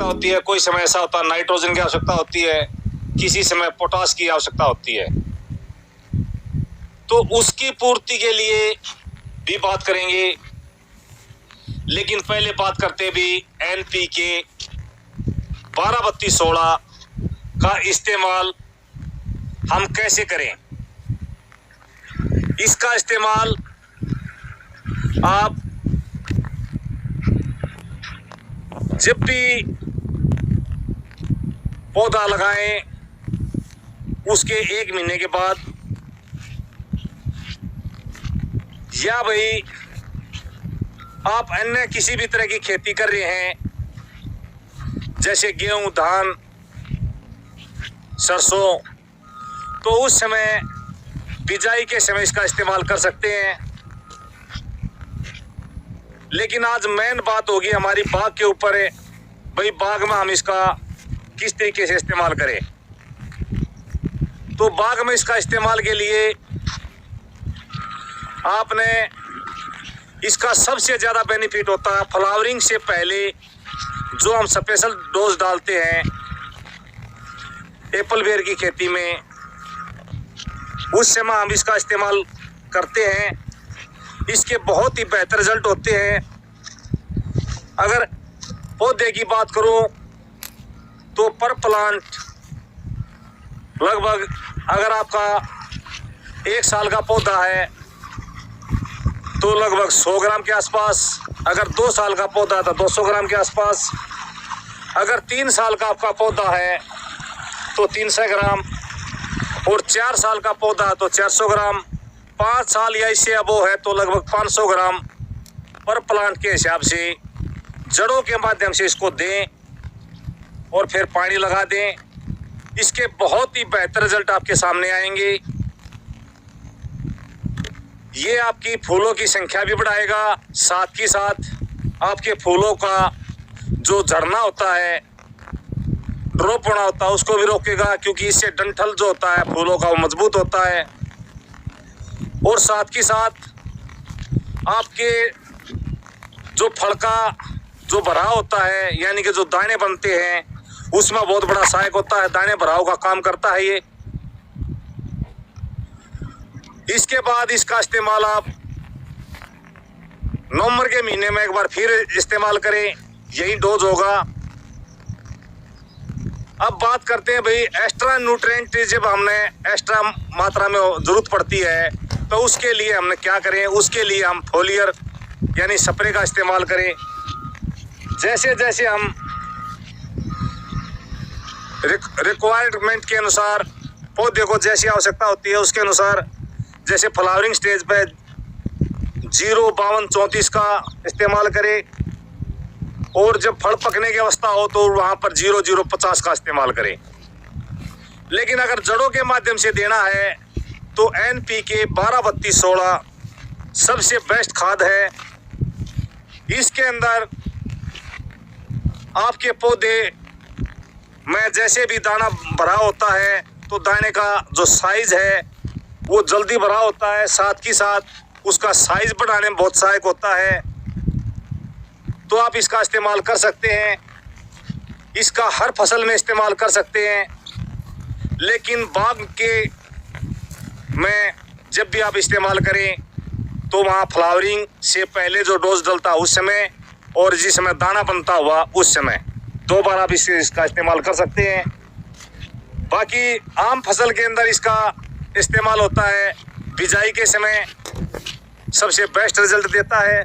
आवश्यकता होती है, कोई समय ऐसा होता है नाइट्रोजन की आवश्यकता होती है, किसी समय पोटाश की आवश्यकता होती है। तो उसकी पूर्ति के लिए भी बात करेंगे, लेकिन पहले बात करते भी NPK 12-32-16 का इस्तेमाल हम कैसे करें। इसका इस्तेमाल आप जब भी पौधा लगाएं उसके 1 महीने के बाद, या भाई आप अन्य किसी भी तरह की खेती कर रहे हैं जैसे गेहूं, धान, सरसों, तो उस समय बिजाई के समय इसका इस्तेमाल कर सकते हैं। लेकिन आज मेन बात होगी हमारी बाग के ऊपर है, भाई बाग में हम इसका किस तरीके से इस्तेमाल करें। तो बाग में इसका इस्तेमाल के लिए आपने इसका सबसे ज़्यादा बेनिफिट होता है फ्लावरिंग से पहले जो हम स्पेशल डोज डालते हैं एप्पल बेर की खेती में, उस समय हम इसका इस्तेमाल करते हैं। इसके बहुत ही बेहतर रिजल्ट होते हैं। अगर पौधे की बात करूं तो पर प्लांट लगभग, अगर आपका 1 साल का पौधा है तो लगभग 100 ग्राम के आसपास, अगर 2 साल का पौधा है तो 200 ग्राम के आसपास, अगर 3 साल का आपका पौधा है तो 300 ग्राम, और 4 साल का पौधा है तो 400 ग्राम, 5 साल या इससे अबो है तो लगभग 500 ग्राम पर प्लांट के हिसाब से जड़ों के माध्यम से इसको दें और फिर पानी लगा दें। इसके बहुत ही बेहतर रिजल्ट आपके सामने आएंगे। ये आपकी फूलों की संख्या भी बढ़ाएगा, साथ ही साथ आपके फूलों का जो झड़ना होता है, ड्रॉप होना होता है, उसको भी रोकेगा, क्योंकि इससे डंठल जो होता है फूलों का वो मजबूत होता है। और साथ ही साथ आपके जो फल का जो भराव होता है, यानी कि जो दाने बनते हैं, उसमें बहुत बड़ा सहायक होता है, दाने भराव का काम करता है ये। इसके बाद इसका इस्तेमाल आप नवंबर के महीने में एक बार फिर इस्तेमाल करें, यही डोज होगा। अब बात करते हैं भाई एक्स्ट्रा न्यूट्रिएंट, जब हमने एक्स्ट्रा मात्रा में जरूरत पड़ती है तो उसके लिए हमने क्या करें, उसके लिए हम फोलियर यानी स्प्रे का इस्तेमाल करें। जैसे जैसे हम रिक्वायरमेंट के अनुसार पौधे को जैसी आवश्यकता होती है उसके अनुसार, जैसे फ्लावरिंग स्टेज पे 052-34 का इस्तेमाल करें, और जब फल पकने की अवस्था हो तो वहाँ पर 0050 का इस्तेमाल करें। लेकिन अगर जड़ों के माध्यम से देना है तो NPK 12-32-16 सबसे बेस्ट खाद है। इसके अंदर आपके पौधे में जैसे भी दाना भरा होता है तो दाने का जो साइज है वो जल्दी भरा होता है, साथ ही साथ उसका साइज बढ़ाने में बहुत सहायक होता है। तो आप इसका इस्तेमाल कर सकते हैं, इसका हर फसल में इस्तेमाल कर सकते हैं। लेकिन बाग के में जब भी आप इस्तेमाल करें तो वहाँ फ्लावरिंग से पहले जो डोज डलता है उस समय, और जिस समय दाना बनता हुआ उस समय 2 बार आप इसका इस्तेमाल कर सकते हैं। बाकी आम फसल के अंदर इसका इस्तेमाल होता है बिजाई के समय, सबसे बेस्ट रिजल्ट देता है।